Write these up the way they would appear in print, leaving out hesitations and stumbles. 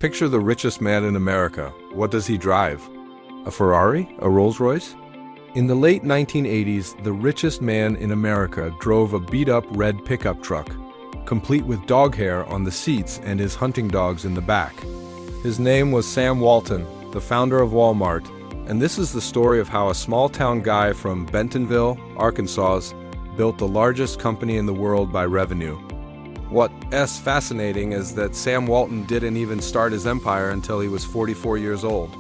Picture the richest man in America. What does he drive? A Ferrari? A Rolls-Royce? In the late 1980s, the richest man in America drove a beat-up red pickup truck, complete with dog hair on the seats and his hunting dogs in the back. His name was Sam Walton, the founder of Walmart, and this is the story of how a small-town guy from Bentonville, Arkansas, built the largest company in the world by revenue. What's fascinating is that Sam Walton didn't even start his empire until he was 44 years old.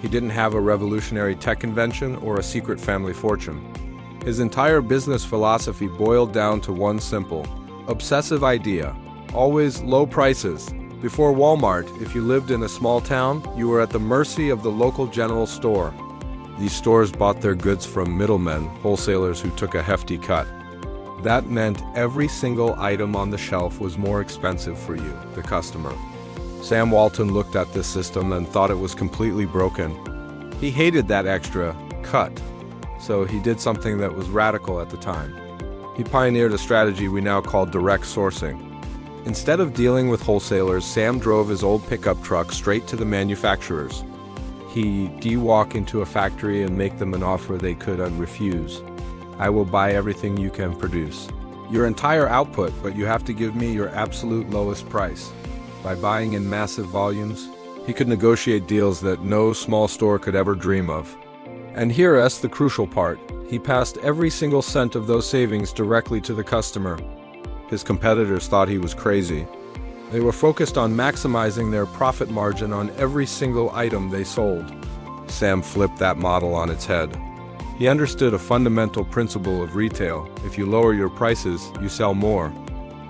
He didn't have a revolutionary tech invention or a secret family fortune. His entire business philosophy boiled down to one simple, obsessive idea: always low prices. Before Walmart, if you lived in a small town, you were at the mercy of the local general store. These stores bought their goods from middlemen, wholesalers who took a hefty cut. That meant every single item on the shelf was more expensive for you, the customer. Sam Walton looked at this system and thought it was completely broken. He hated that extra cut, so he did something that was radical at the time. He pioneered a strategy we now call direct sourcing. Instead of dealing with wholesalers, Sam drove his old pickup truck straight to the manufacturers. He'd walk into a factory and make them an offer they couldn't refuse. I will buy everything you can produce. Your entire output, but you have to give me your absolute lowest price. By buying in massive volumes, he could negotiate deals that no small store could ever dream of. And here's the crucial part. He passed every single cent of those savings directly to the customer. His competitors thought he was crazy. They were focused on maximizing their profit margin on every single item they sold. Sam flipped that model on its head. He understood a fundamental principle of retail: if you lower your prices, you sell more.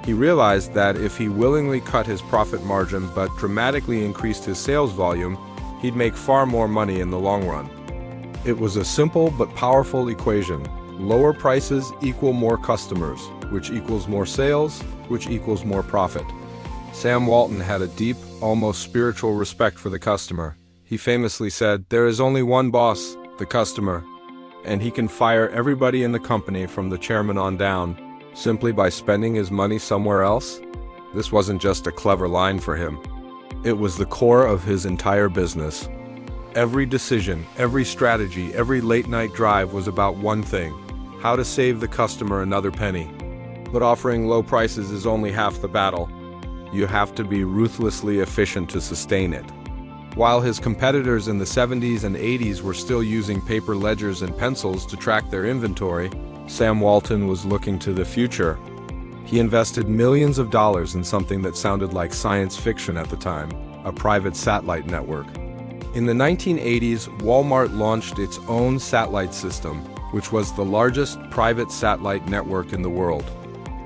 He realized that if he willingly cut his profit margin but dramatically increased his sales volume, he'd make far more money in the long run. It was a simple but powerful equation. Lower prices equal more customers, which equals more sales, which equals more profit. Sam Walton had a deep, almost spiritual respect for the customer. He famously said, "There is only one boss, the customer, and he can fire everybody in the company from the chairman on down simply by spending his money somewhere else." This wasn't just a clever line for him. It was the core of his entire business. Every decision, every strategy, every late-night drive was about one thing: how to save the customer another penny. But offering low prices is only half the battle. You have to be ruthlessly efficient to sustain it. While his competitors in the 70s and 80s were still using paper ledgers and pencils to track their inventory, Sam Walton was looking to the future. He invested millions of dollars in something that sounded like science fiction at the time: a private satellite network. In the 1980s, Walmart launched its own satellite system, which was the largest private satellite network in the world.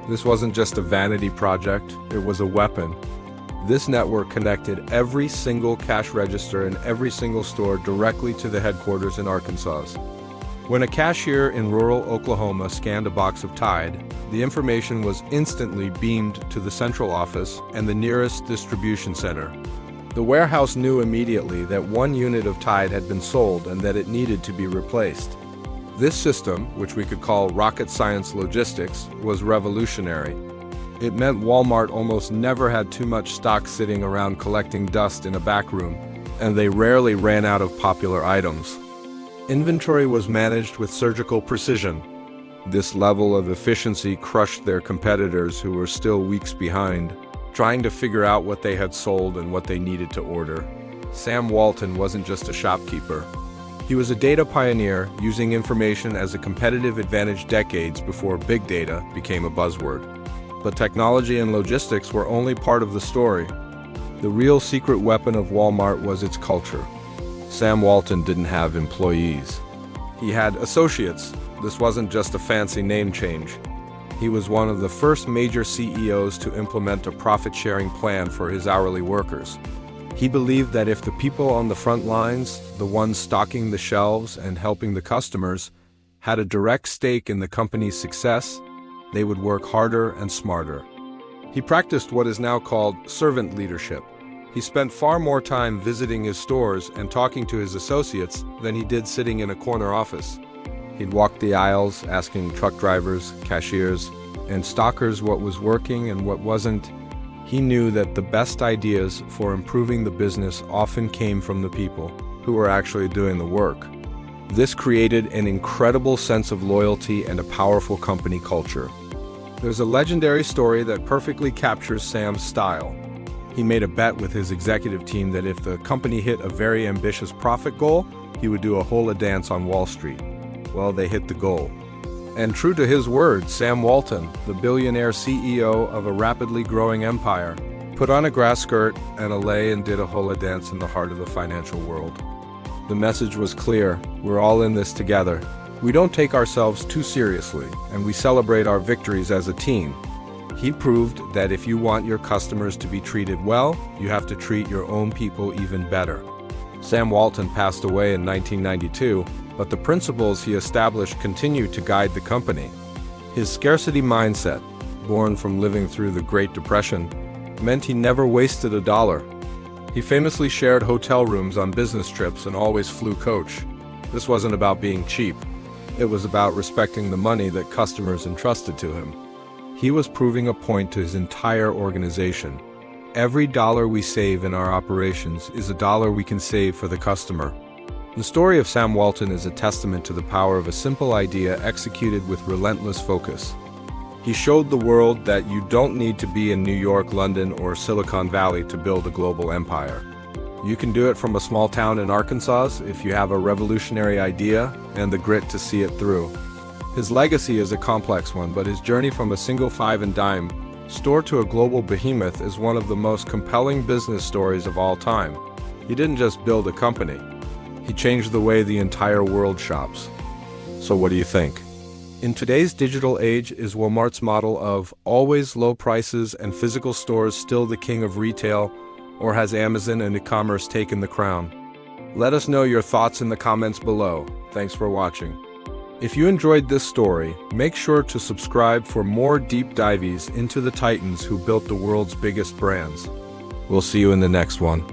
This wasn't just a vanity project, it was a weapon. This network connected every single cash register in every single store directly to the headquarters in Arkansas. When a cashier in rural Oklahoma scanned a box of Tide, the information was instantly beamed to the central office and the nearest distribution center. The warehouse knew immediately that one unit of Tide had been sold and that it needed to be replaced. This system, which we could call rocket science logistics, was revolutionary. It meant Walmart almost never had too much stock sitting around collecting dust in a back room, and they rarely ran out of popular items. Inventory was managed with surgical precision. This level of efficiency crushed their competitors, who were still weeks behind, trying to figure out what they had sold and what they needed to order. Sam Walton wasn't just a shopkeeper. He was a data pioneer, using information as a competitive advantage decades before big data became a buzzword. But technology and logistics were only part of the story. The real secret weapon of Walmart was its culture. Sam Walton didn't have employees. He had associates. This wasn't just a fancy name change. He was one of the first major CEOs to implement a profit-sharing plan for his hourly workers. He believed that if the people on the front lines, the ones stocking the shelves and helping the customers, had a direct stake in the company's success, they would work harder and smarter. He practiced what is now called servant leadership. He spent far more time visiting his stores and talking to his associates than he did sitting in a corner office. He'd walk the aisles, asking truck drivers, cashiers, and stockers what was working and what wasn't. He knew that the best ideas for improving the business often came from the people who were actually doing the work. This created an incredible sense of loyalty and a powerful company culture. There's a legendary story that perfectly captures Sam's style. He made a bet with his executive team that if the company hit a very ambitious profit goal, he would do a hula dance on Wall Street. Well, they hit the goal. And true to his word, Sam Walton, the billionaire CEO of a rapidly growing empire, put on a grass skirt and a lei and did a hula dance in the heart of the financial world. The message was clear: we're all in this together. We don't take ourselves too seriously, and we celebrate our victories as a team. He proved that if you want your customers to be treated well, you have to treat your own people even better. Sam Walton passed away in 1992, but the principles he established continue to guide the company. His scarcity mindset, born from living through the Great Depression, meant he never wasted a dollar. He famously shared hotel rooms on business trips and always flew coach. This wasn't about being cheap. It was about respecting the money that customers entrusted to him. He was proving a point to his entire organization. Every dollar we save in our operations is a dollar we can save for the customer. The story of Sam Walton is a testament to the power of a simple idea executed with relentless focus. He showed the world that you don't need to be in New York, London, or Silicon Valley to build a global empire. You can do it from a small town in Arkansas if you have a revolutionary idea and the grit to see it through. His legacy is a complex one, but his journey from a single 5 and dime store to a global behemoth is one of the most compelling business stories of all time. He didn't just build a company. He changed the way the entire world shops. So what do you think? In today's digital age, is Walmart's model of always low prices and physical stores still the king of retail, or has Amazon and e-commerce taken the crown? Let us know your thoughts in the comments below. Thanks for watching. If you enjoyed this story, make sure to subscribe for more deep dives into the titans who built the world's biggest brands. We'll see you in the next one.